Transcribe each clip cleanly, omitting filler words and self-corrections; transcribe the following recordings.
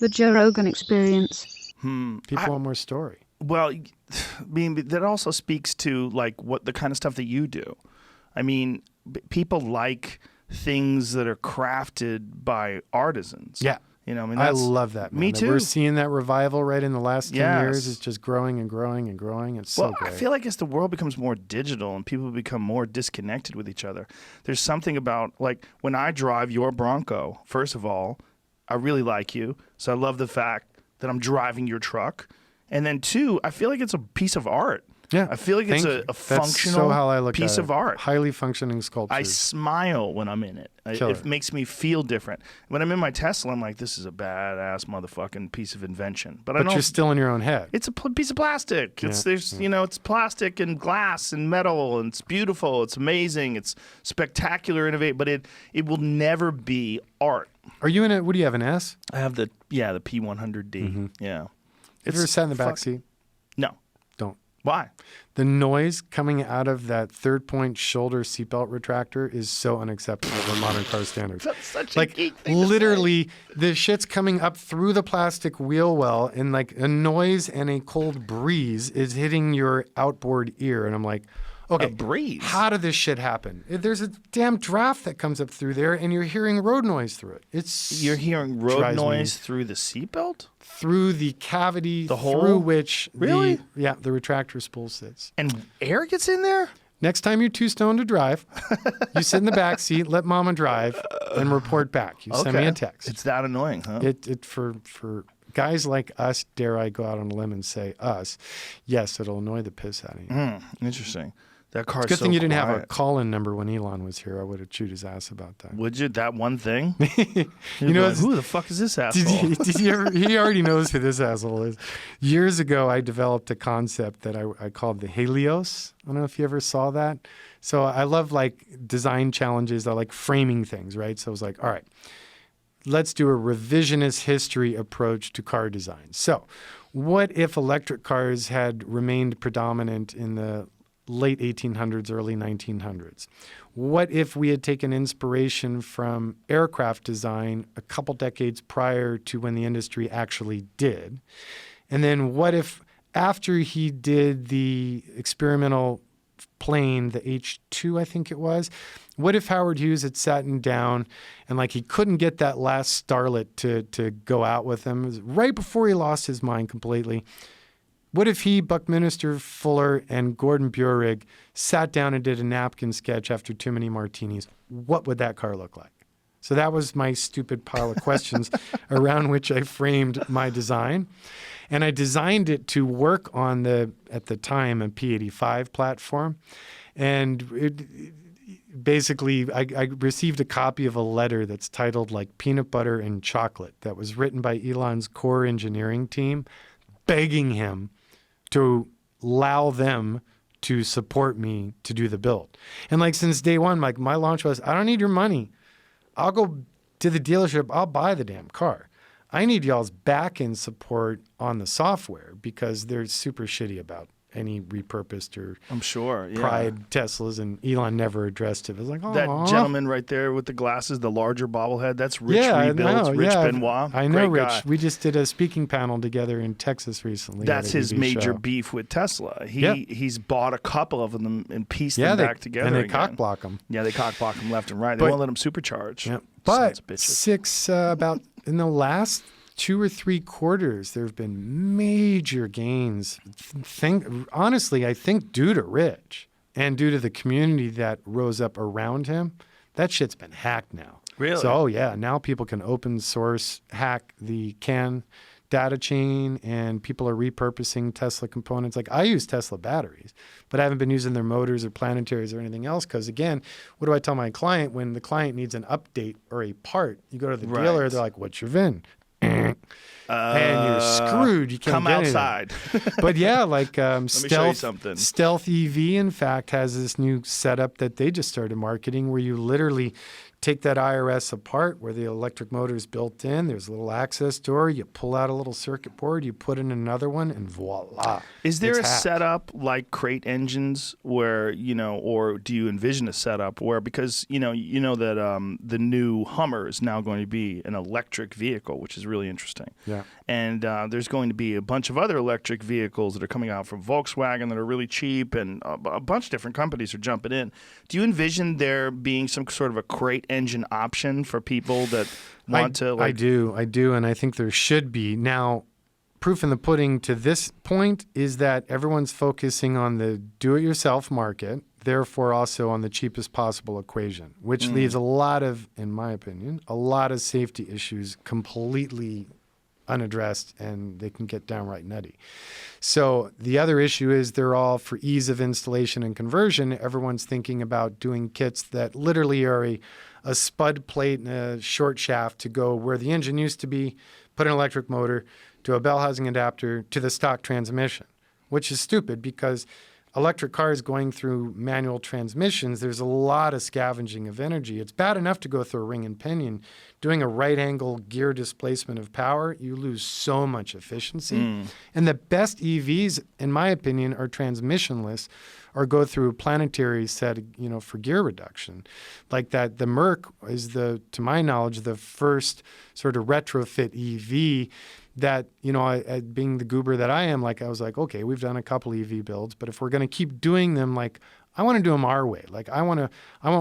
The Joe Rogan Experience. People want more story. Well, I mean, that also speaks to like what the kind of stuff that you do. I mean, people like things that are crafted by artisans. Yeah. You know, I mean, I love that, man. Me That too. We're seeing that revival right in the last 10 years. Yes. It's just growing and growing and growing. It's so Well, great. I feel like as the world becomes more digital and people become more disconnected with each other, there's something about, like, when I drive your Bronco, first of all, I really like you. So I love the fact that I'm driving your truck. And then two, I feel like it's a piece of art. Yeah, I feel like it's a That's functional so how I look piece at of it. art. Highly functioning sculptures. I smile when I'm in it. Killer. It makes me feel different. When I'm in my Tesla, I'm like, this is a badass motherfucking piece of invention. But I know you're still in your own head. it's a piece of plastic. It's plastic and glass and metal, and it's beautiful. It's amazing. It's spectacular, innovative. But it will never be art. Are you in it? What do you have, an S? I have the P100D. Yeah. Have you ever sat in the back seat? No. Don't. Why? The noise coming out of that third-point shoulder seatbelt retractor is so unacceptable by modern car standards. That's such like, a geek thing to literally, the shit's coming up through the plastic wheel well, and like a noise and a cold breeze is hitting your outboard ear, and I'm like, okay, A breeze? how did this shit happen? There's a damn draft that comes up through there, and you're hearing road noise through it. You're hearing road drives me- noise through the seatbelt? through the cavity The hole? through which Really? the retractor spool sits. And air gets in there? Next time you're too stoned to drive, you sit in the back seat, let mama drive, and report back. You send me a text. It's that annoying, huh? It for guys like us, dare I go out on a limb and say us, yes, it'll annoy the piss out of you. Interesting. That car's Good so thing you didn't have a quiet. call-in number when Elon was here. I would have chewed his ass about that. Would you? That one thing? You know, Like, who the fuck is this asshole? Did you ever, he already knows who this asshole is. Years ago, I developed a concept that I called the Helios. I don't know if you ever saw that. So I love like design challenges. I like framing things, right? So I was like, all right, let's do a revisionist history approach to car design. So what if electric cars had remained predominant in the late 1800s, early 1900s? What if we had taken inspiration from aircraft design a couple decades prior to when the industry actually did? And then what if after he did the experimental plane, the H-2, I think it was, what if Howard Hughes had sat him down and like he couldn't get that last starlet to go out with him? It was right before he lost his mind completely. What if he, Buckminster Fuller, and Gordon Burig sat down and did a napkin sketch after too many martinis? What would that car look like? So that was my stupid pile of questions around which I framed my design. And I designed it to work on at the time, a P85 platform. And basically, I received a copy of a letter that's titled like Peanut Butter and Chocolate that was written by Elon's core engineering team, begging him to allow them to support me to do the build. And like since day one, like my launch was, I don't need your money. I'll go to the dealership. I'll buy the damn car. I need y'all's back-end support on the software because they're super shitty about any repurposed or I'm sure. Yeah. pride Teslas, and Elon never addressed it. It was like, oh, That gentleman right there with the glasses, the larger bobblehead, that's Rich Rebuilds, Rich Benoit. I know Great Rich. guy. We just did a speaking panel together in Texas recently. That's at a his EV major show. beef with Tesla. Yeah. He's bought a couple of them and pieced Yeah, them back together and they again. cock block them. Yeah, they cock block them left and right. They But- won't let them supercharge. Yeah. Sons But of bitches. about in the last 2 or 3 quarters, there have been major gains. Honestly, I think due to Rich and due to the community that rose up around him, that shit's been hacked now. Really? So, now people can open source hack the CAN data chain, and people are repurposing Tesla components. Like I use Tesla batteries, but I haven't been using their motors or planetaries or anything else because, again, what do I tell my client when the client needs an update or a part? You go to the dealer, they're like, what's your VIN? And you're screwed. You can't Come get anything. outside. But yeah, like show you Stealth, something. Stealth EV, in fact, has this new setup that they just started marketing where you literally take that IRS apart where the electric motor is built in. There's a little access door. You pull out a little circuit board. You put in another one, and voila. Is there it's a hacked. setup like crate engines where, or do you envision a setup where, because, that the new Hummer is now going to be an electric vehicle, which is really interesting. Yeah. And there's going to be a bunch of other electric vehicles that are coming out from Volkswagen that are really cheap, and a bunch of different companies are jumping in. Do you envision there being some sort of a crate engine option for people that want to? I do, and I think there should be. Now, proof in the pudding to this point is that everyone's focusing on the do-it-yourself market, therefore also on the cheapest possible equation, which leaves a lot of, in my opinion, a lot of safety issues completely unaddressed, and they can get downright nutty. So the other issue is they're all for ease of installation and conversion. Everyone's thinking about doing kits that literally are a spud plate and a short shaft to go where the engine used to be, put an electric motor, to a bell housing adapter, to the stock transmission, which is stupid because electric cars going through manual transmissions, there's a lot of scavenging of energy. It's bad enough to go through a ring and pinion. Doing a right angle gear displacement of power, you lose so much efficiency. And the best EVs, in my opinion, are transmissionless or go through a planetary set, for gear reduction. Like that, the Merc is to my knowledge, the first sort of retrofit EV that, I, being the goober that I am, I was like, okay, we've done a couple EV builds, but if we're going to keep doing them, I want to do them our way. I want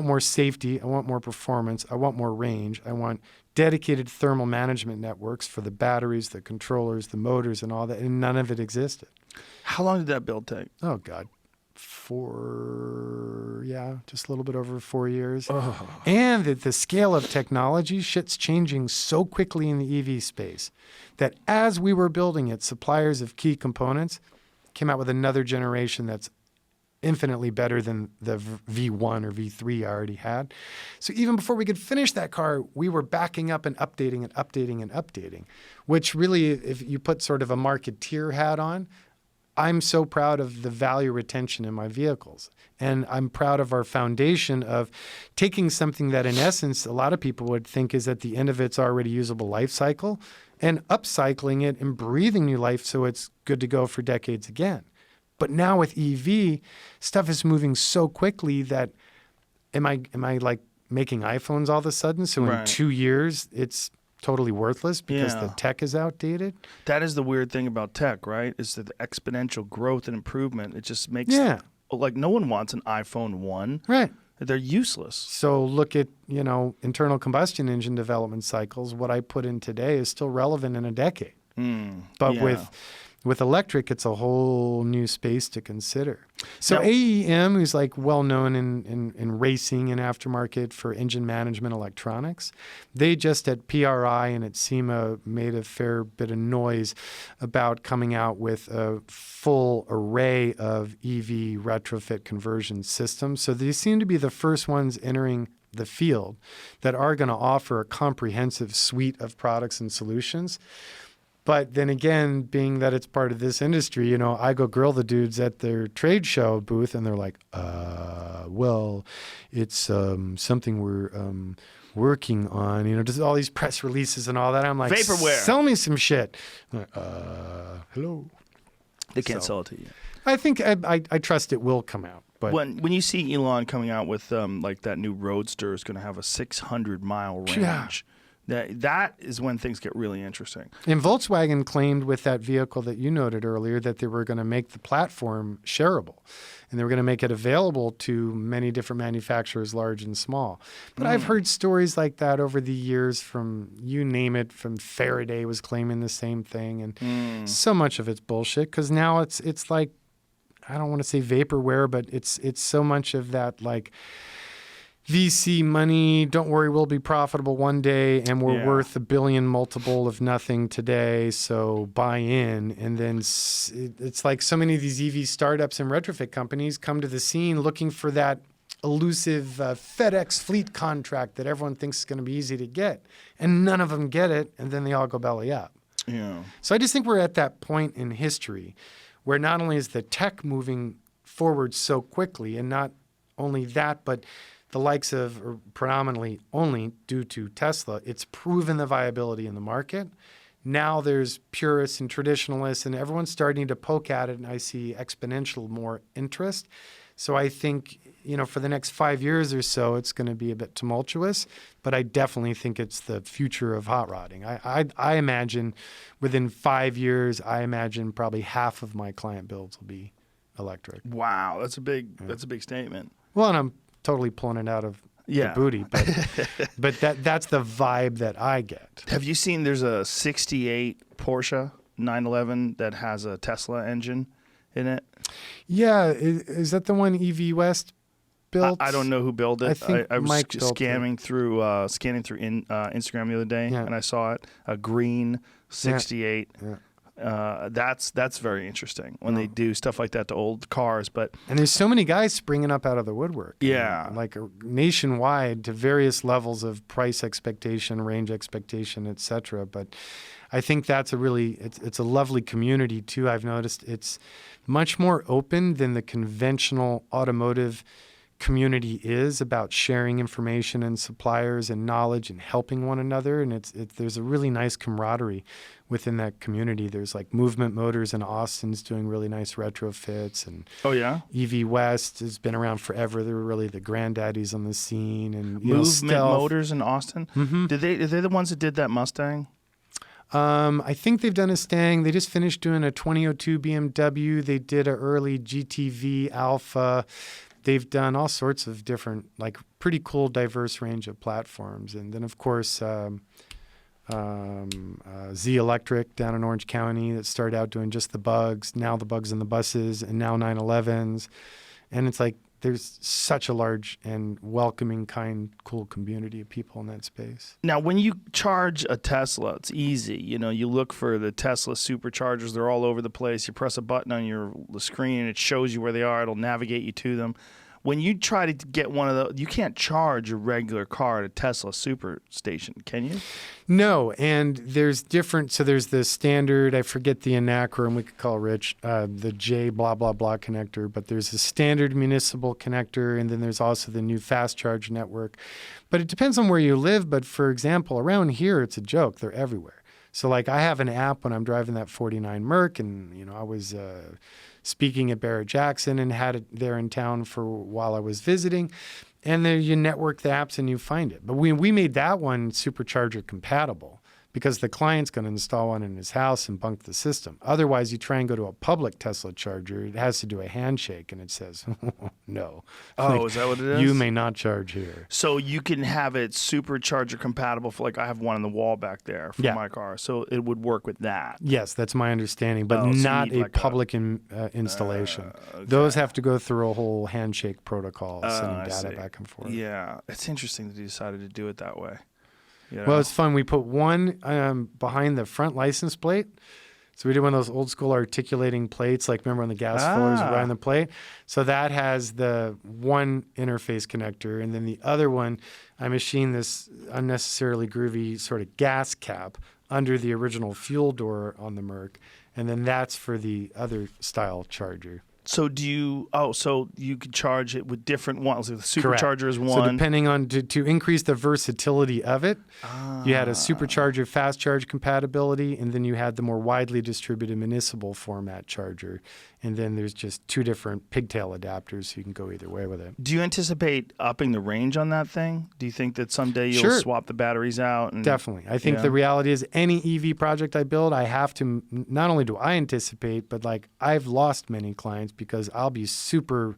more safety. I want more performance. I want more range. I want dedicated thermal management networks for the batteries, the controllers, the motors, and all that. And none of it existed. How long did that build take? Oh, God. Just a little bit over 4 years. Oh. And the scale of technology, shit's changing so quickly in the EV space that as we were building it, suppliers of key components came out with another generation that's infinitely better than the V1 or V3 I already had. So even before we could finish that car, we were backing up and updating and updating and updating, which really, if you put sort of a marketeer hat on, I'm so proud of the value retention in my vehicles. And I'm proud of our foundation of taking something that in essence, a lot of people would think is at the end of its already usable life cycle and upcycling it and breathing new life so it's good to go for decades again. But now with EV, stuff is moving so quickly that am I like making iPhones all of a sudden? So in 2 years, it's totally worthless because the tech is outdated. That is the weird thing about tech, right? Is that the exponential growth and improvement. It just makes no one wants an iPhone 1. Right. They're useless. So look at, internal combustion engine development cycles. What I put in today is still relevant in a decade. But with electric, it's a whole new space to consider. So now, AEM, who's well known in racing and aftermarket for engine management electronics, they just at PRI and at SEMA made a fair bit of noise about coming out with a full array of EV retrofit conversion systems. So they seem to be the first ones entering the field that are going to offer a comprehensive suite of products and solutions. But then again, being that it's part of this industry, I go grill the dudes at their trade show booth and they're like, well, it's something we're working on, just all these press releases and all that. I'm like, vaporware. Sell me some shit. I'm like, hello. They can't sell it to you. I think I trust it will come out. But when you see Elon coming out with that new Roadster is going to have a 600-mile range. That is when things get really interesting. And Volkswagen claimed with that vehicle that you noted earlier that they were going to make the platform shareable and they were going to make it available to many different manufacturers, large and small. But I've heard stories like that over the years from, you name it, from Faraday was claiming the same thing. And so much of it's bullshit because now it's like, I don't want to say vaporware, but it's so much of that VC money, don't worry, we'll be profitable one day and we're worth $1 billion multiple of nothing today, so buy in. And then it's like so many of these EV startups and retrofit companies come to the scene looking for that elusive FedEx fleet contract that everyone thinks is going to be easy to get. And none of them get it, and then they all go belly up. Yeah. So I just think we're at that point in history where not only is the tech moving forward so quickly, and not only that, but the likes of, or predominantly only due to Tesla, it's proven the viability in the market. Now there's purists and traditionalists, and everyone's starting to poke at it, and I see exponential more interest. So I think, for the next 5 years or so, it's going to be a bit tumultuous, but I definitely think it's the future of hot rodding. I imagine within 5 years, probably half of my client builds will be electric. Wow, that's a big statement. Well, and I'm totally pulling it out of the booty, but that's the vibe that I get. Have you seen there's a 68 Porsche 911 that has a Tesla engine in it? Yeah, is that the one EV West built? I don't know who built it. I think I was Mike built scanning through Instagram the other day, and I saw it. A green 68. Yeah. That's very interesting when they do stuff like that to old cars. And there's so many guys springing up out of the woodwork. Yeah, like nationwide to various levels of price expectation, range expectation, etc. But I think that's it's a lovely community too. I've noticed it's much more open than the conventional automotive community is about sharing information and suppliers and knowledge and helping one another. And there's a really nice camaraderie within that community. There's like Movement Motors in Austin's doing really nice retrofits, and EV West has been around forever. They're really the granddaddies on the scene. And Movement Motors in Austin. Mm-hmm. Are they the ones that did that Mustang? I think they've done a Stang. They just finished doing a 2002 BMW. They did an early GTV Alpha. They've done all sorts of different, like pretty cool, diverse range of platforms. And then, of course, Z Electric down in Orange County that started out doing just the bugs, now the bugs in the buses, and now 911s. And it's like there's such a large and welcoming, kind, cool community of people in that space. Now, when you charge a Tesla, it's easy. You look for the Tesla superchargers. They're all over the place. You press a button on the screen, and it shows you where they are. It'll navigate you to them. When you try to get one of those, you can't charge a regular car at a Tesla super station, can you? No, and there's different. So there's the standard, I forget the acronym, we could call Rich, the J blah, blah, blah connector, but there's a standard municipal connector, and then there's also the new fast charge network. But it depends on where you live. But for example, around here, it's a joke. They're everywhere. So like I have an app when I'm driving that 49 Merc, and I was speaking at Barrett-Jackson and had it there in town for while I was visiting. And then you network the apps and you find it. But we made that one supercharger compatible because the client's going to install one in his house and bunk the system. Otherwise, you try and go to a public Tesla charger, it has to do a handshake, and it says, no. Oh, is that what it is? You may not charge here. So you can have it supercharger compatible for, like, I have one on the wall back there for my car. So it would work with that. Yes, that's my understanding, but not a public installation. Okay. Those have to go through a whole handshake protocol, sending data back and forth. Yeah, it's interesting that you decided to do it that way. Well, it's fun. We put one behind the front license plate. So we did one of those old school articulating plates, like remember when the gas fillers were behind the plate? So that has the one interface connector. And then the other one, I machined this unnecessarily groovy sort of gas cap under the original fuel door on the Merc. And then that's for the other style charger. So so you could charge it with different ones. So the supercharger is one. So depending on, to increase the versatility of it, you had a supercharger fast charge compatibility, and then you had the more widely distributed municipal format charger. And then there's just two different pigtail adapters, so you can go either way with it. Do you anticipate upping the range on that thing? Do you think that someday you'll swap the batteries out? Definitely. I think the reality is any EV project I build, I have to, not only do I anticipate, but like I've lost many clients because I'll be super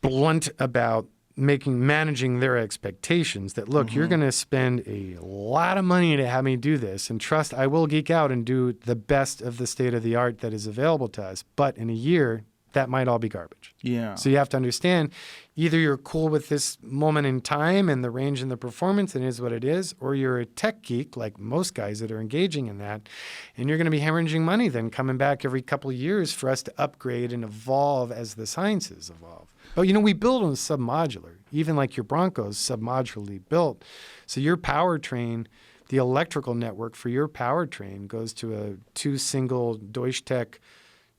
blunt about managing their expectations that, look, you're going to spend a lot of money to have me do this, and trust I will geek out and do the best of the state of the art that is available to us. But in a year, that might all be garbage. Yeah. So you have to understand, either you're cool with this moment in time and the range and the performance and it is what it is, or you're a tech geek like most guys that are engaging in that, and you're going to be hemorrhaging money then coming back every couple of years for us to upgrade and evolve as the sciences evolve. But, we build on submodular, even like your Bronco's submodularly built. So your powertrain, the electrical network for your powertrain goes to a 2 single Deutschtech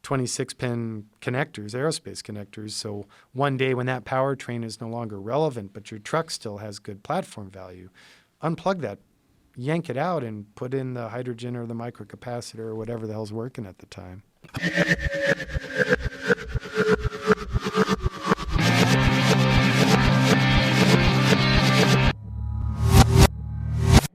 26-pin connectors, aerospace connectors. So one day when that powertrain is no longer relevant, but your truck still has good platform value, unplug that, yank it out, and put in the hydrogen or the microcapacitor or whatever the hell's working at the time.